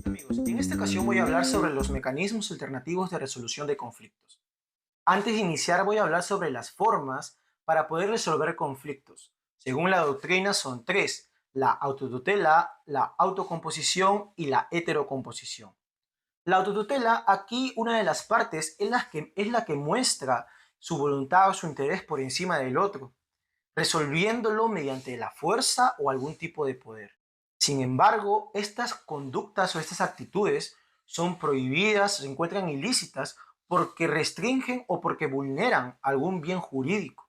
Amigos, en esta ocasión voy a hablar sobre los mecanismos alternativos de resolución de conflictos. Antes de iniciar voy a hablar sobre las formas para poder resolver conflictos. Según la doctrina son tres: la autotutela, la autocomposición y la heterocomposición. La autotutela, aquí una de las partes es la que muestra su voluntad o su interés por encima del otro, resolviéndolo mediante la fuerza o algún tipo de poder. Sin embargo, estas conductas o estas actitudes son prohibidas, se encuentran ilícitas porque restringen o porque vulneran algún bien jurídico.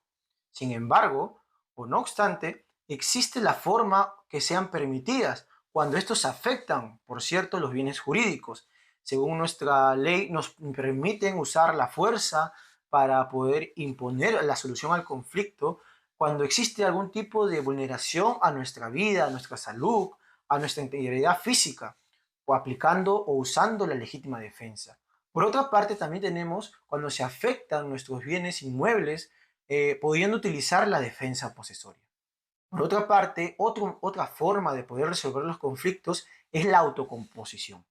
Sin embargo, o no obstante, existe la forma que sean permitidas cuando estos afectan, por cierto, los bienes jurídicos. Según nuestra ley, nos permiten usar la fuerza para poder imponer la solución al conflicto cuando existe algún tipo de vulneración a nuestra vida, a nuestra salud, a nuestra integridad física, o aplicando o usando la legítima defensa. Por otra parte, también tenemos cuando se afectan nuestros bienes inmuebles, pudiendo utilizar la defensa posesoria. Por otra parte, otra forma de poder resolver los conflictos es la autocomposición.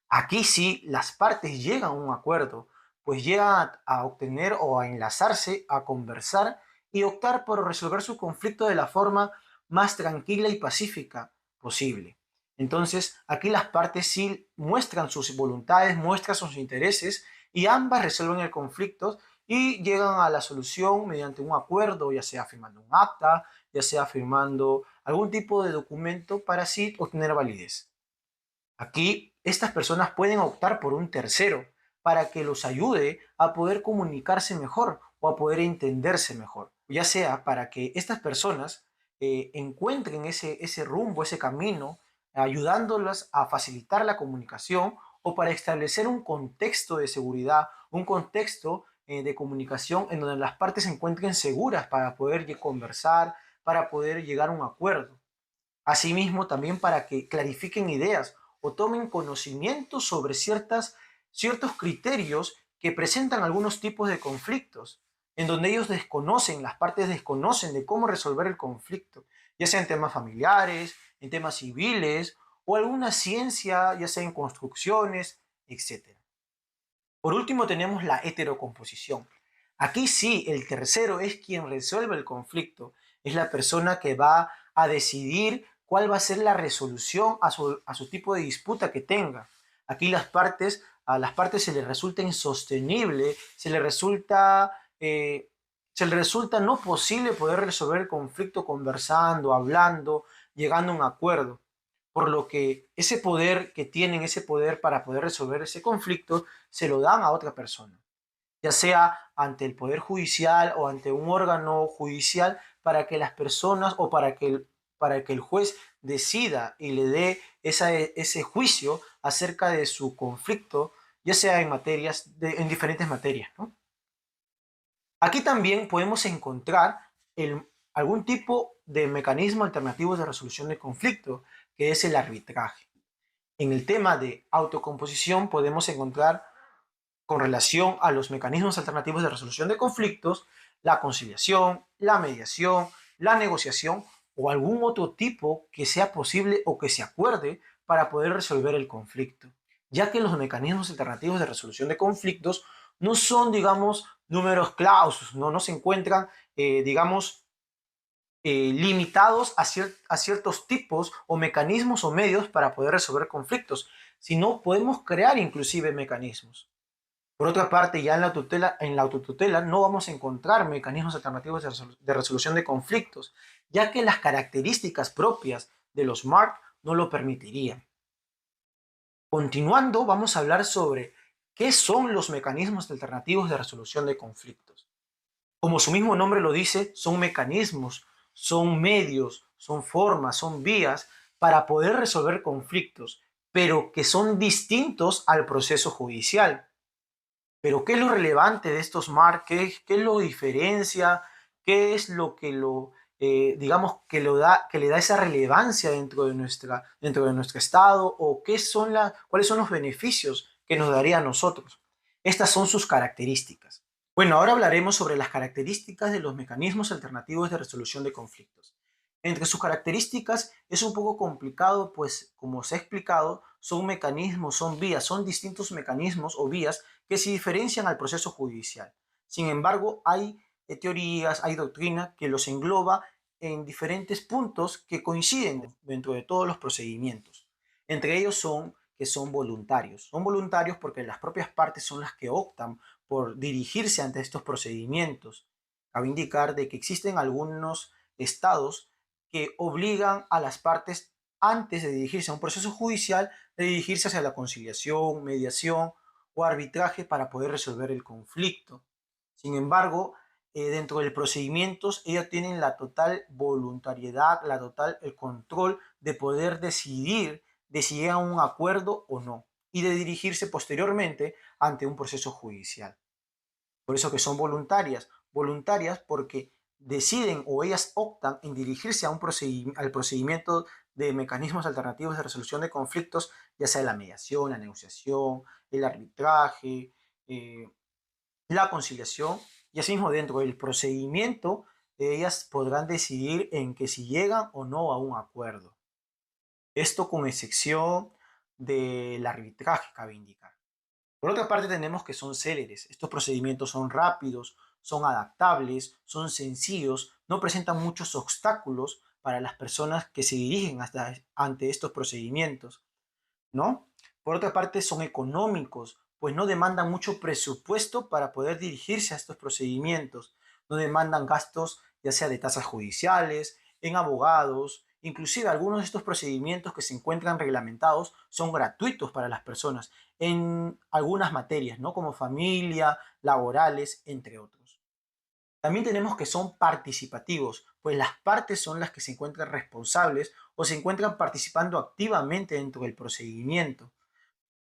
Aquí sí las partes llegan a un acuerdo, pues llegan a obtener o a enlazarse, a conversar y optar por resolver su conflicto de la forma más tranquila y pacífica posible. Entonces, aquí las partes sí muestran sus voluntades, muestran sus intereses y ambas resuelven el conflicto y llegan a la solución mediante un acuerdo, ya sea firmando un acta, ya sea firmando algún tipo de documento para así obtener validez. Aquí, estas personas pueden optar por un tercero para que los ayude a poder comunicarse mejor o a poder entenderse mejor, ya sea para que estas personas encuentren ese rumbo, ese camino, ayudándolas a facilitar la comunicación o para establecer un contexto de seguridad, un contexto de comunicación en donde las partes se encuentren seguras para poder conversar, para poder llegar a un acuerdo. Asimismo, también para que clarifiquen ideas o tomen conocimiento sobre ciertos criterios que presentan algunos tipos de conflictos, en donde ellos desconocen, las partes desconocen de cómo resolver el conflicto, ya sea en temas familiares, en temas civiles o alguna ciencia, ya sea en construcciones, etcétera. Por último, tenemos la heterocomposición. Aquí sí, el tercero es quien resuelve el conflicto. Es la persona que va a decidir cuál va a ser la resolución a su tipo de disputa que tenga. Aquí a las partes se les resulta insostenible, se les resulta no posible poder resolver el conflicto conversando, hablando, llegando a un acuerdo, por lo que ese poder que tienen, ese poder para poder resolver ese conflicto, se lo dan a otra persona, ya sea ante el Poder Judicial o ante un órgano judicial, para que las personas o para que el juez decida y le dé ese juicio acerca de su conflicto, ya sea en diferentes materias, ¿no? Aquí también podemos encontrar algún tipo de mecanismo alternativo de resolución de conflicto, que es el arbitraje. En el tema de autocomposición podemos encontrar, con relación a los mecanismos alternativos de resolución de conflictos, la conciliación, la mediación, la negociación o algún otro tipo que sea posible o que se acuerde para poder resolver el conflicto, ya que los mecanismos alternativos de resolución de conflictos no son, digamos, números clausus, no se encuentran, digamos, limitados a ciertos tipos o mecanismos o medios para poder resolver conflictos, sino podemos crear inclusive mecanismos. Por otra parte, ya en la autotutela no vamos a encontrar mecanismos alternativos de resolución de conflictos, ya que las características propias de los MARC no lo permitirían. Continuando, vamos a hablar sobre qué son los mecanismos alternativos de resolución de conflictos. Como su mismo nombre lo dice, son mecanismos, son medios, son formas, son vías para poder resolver conflictos, pero que son distintos al proceso judicial. Pero ¿qué es lo relevante de estos MAR? ¿Qué lo diferencia? ¿Qué es lo que digamos, que le da esa relevancia dentro de nuestro estado? ¿O cuáles son los beneficios que nos daría a nosotros? Estas son sus características. Bueno, ahora hablaremos sobre las características de los mecanismos alternativos de resolución de conflictos. Entre sus características es un poco complicado, pues como se ha explicado, son mecanismos, son vías, son distintos mecanismos o vías que se diferencian al proceso judicial. Sin embargo, hay teorías, hay doctrina que los engloba en diferentes puntos que coinciden dentro de todos los procedimientos. Entre ellos son que son voluntarios. Son voluntarios porque las propias partes son las que optan por dirigirse ante estos procedimientos. Cabe indicar de que existen algunos estados que obligan a las partes, antes de dirigirse a un proceso judicial, de dirigirse hacia la conciliación, mediación o arbitraje para poder resolver el conflicto. Sin embargo, dentro del procedimiento, ellos tienen la total voluntariedad, el control de poder decidir de si llegan a un acuerdo o no y de dirigirse posteriormente ante un proceso judicial. Por eso que son voluntarias porque deciden o ellas optan en dirigirse a al procedimiento de mecanismos alternativos de resolución de conflictos, ya sea la mediación, la negociación, el arbitraje, la conciliación, y asimismo dentro del procedimiento ellas podrán decidir en que si llegan o no a un acuerdo. Esto con excepción del arbitraje, cabe indicar. Por otra parte, tenemos que son céleres. Estos procedimientos son rápidos, son adaptables, son sencillos, no presentan muchos obstáculos para las personas que se dirigen ante estos procedimientos, ¿no? Por otra parte, son económicos, pues no demandan mucho presupuesto para poder dirigirse a estos procedimientos. No demandan gastos, ya sea de tasas judiciales, en abogados. Inclusive algunos de estos procedimientos que se encuentran reglamentados son gratuitos para las personas en algunas materias, ¿no? Como familia, laborales, entre otros. También tenemos que son participativos, pues las partes son las que se encuentran responsables o se encuentran participando activamente dentro del procedimiento,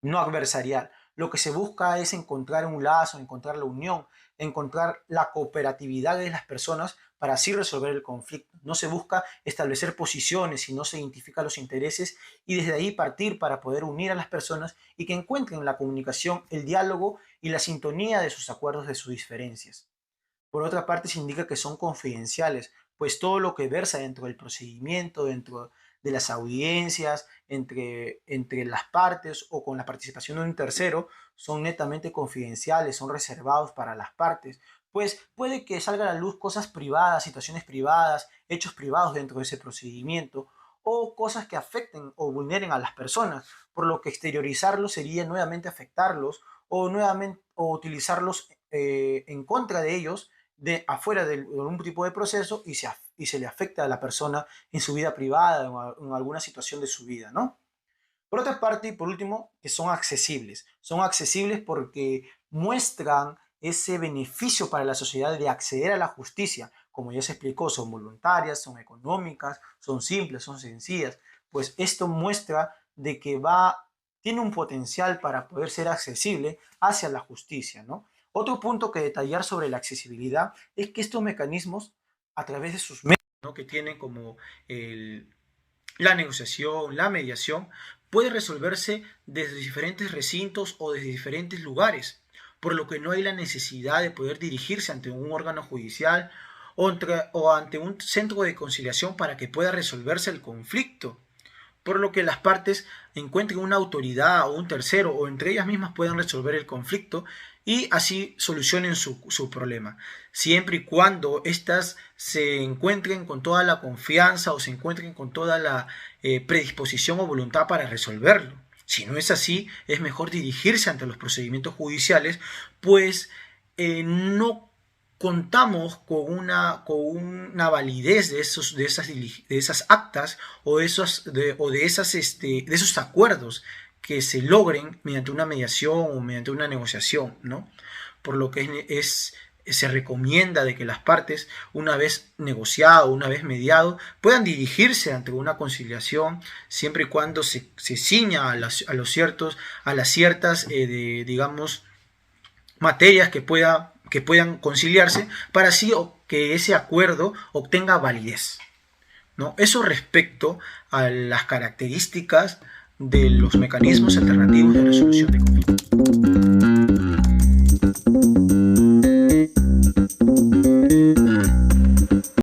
no adversarial. Lo que se busca es encontrar un lazo, encontrar la unión, encontrar la cooperatividad de las personas para así resolver el conflicto. No se busca establecer posiciones, sino se identifican los intereses y desde ahí partir para poder unir a las personas y que encuentren la comunicación, el diálogo y la sintonía de sus acuerdos, de sus diferencias. Por otra parte, se indica que son confidenciales, pues todo lo que versa dentro del procedimiento, dentro de las audiencias, entre las partes o con la participación de un tercero, son netamente confidenciales, son reservados para las partes, pues puede que salga a la luz cosas privadas, situaciones privadas, hechos privados dentro de ese procedimiento, o cosas que afecten o vulneren a las personas, por lo que exteriorizarlos sería nuevamente afectarlos o nuevamente o utilizarlos en contra de ellos de afuera de algún tipo de proceso y se le afecta a la persona en su vida privada o en alguna situación de su vida, ¿no? Por otra parte, y por último, que son accesibles. Son accesibles porque muestran ese beneficio para la sociedad de acceder a la justicia. Como ya se explicó, son voluntarias, son económicas, son simples, son sencillas. Pues esto muestra de que tiene un potencial para poder ser accesible hacia la justicia, ¿no? Otro punto que detallar sobre la accesibilidad es que estos mecanismos, a través de sus medios, ¿no?, que tienen como la negociación, la mediación, puede resolverse desde diferentes recintos o desde diferentes lugares, por lo que no hay la necesidad de poder dirigirse ante un órgano judicial o ante un centro de conciliación para que pueda resolverse el conflicto, por lo que las partes encuentren una autoridad o un tercero o entre ellas mismas puedan resolver el conflicto y así solucionen su problema, siempre y cuando éstas se encuentren con toda la confianza o se encuentren con toda la predisposición o voluntad para resolverlo. Si no es así, es mejor dirigirse ante los procedimientos judiciales, pues no contamos con una validez de esas actas o de esos acuerdos que se logren mediante una mediación o mediante una negociación, ¿no? Por lo que se recomienda de que las partes, una vez negociado, una vez mediado, puedan dirigirse ante una conciliación siempre y cuando se ciña a las ciertas, digamos, materias que puedan conciliarse para así que ese acuerdo obtenga validez, ¿no? Eso respecto a las características de los mecanismos alternativos de resolución de conflictos.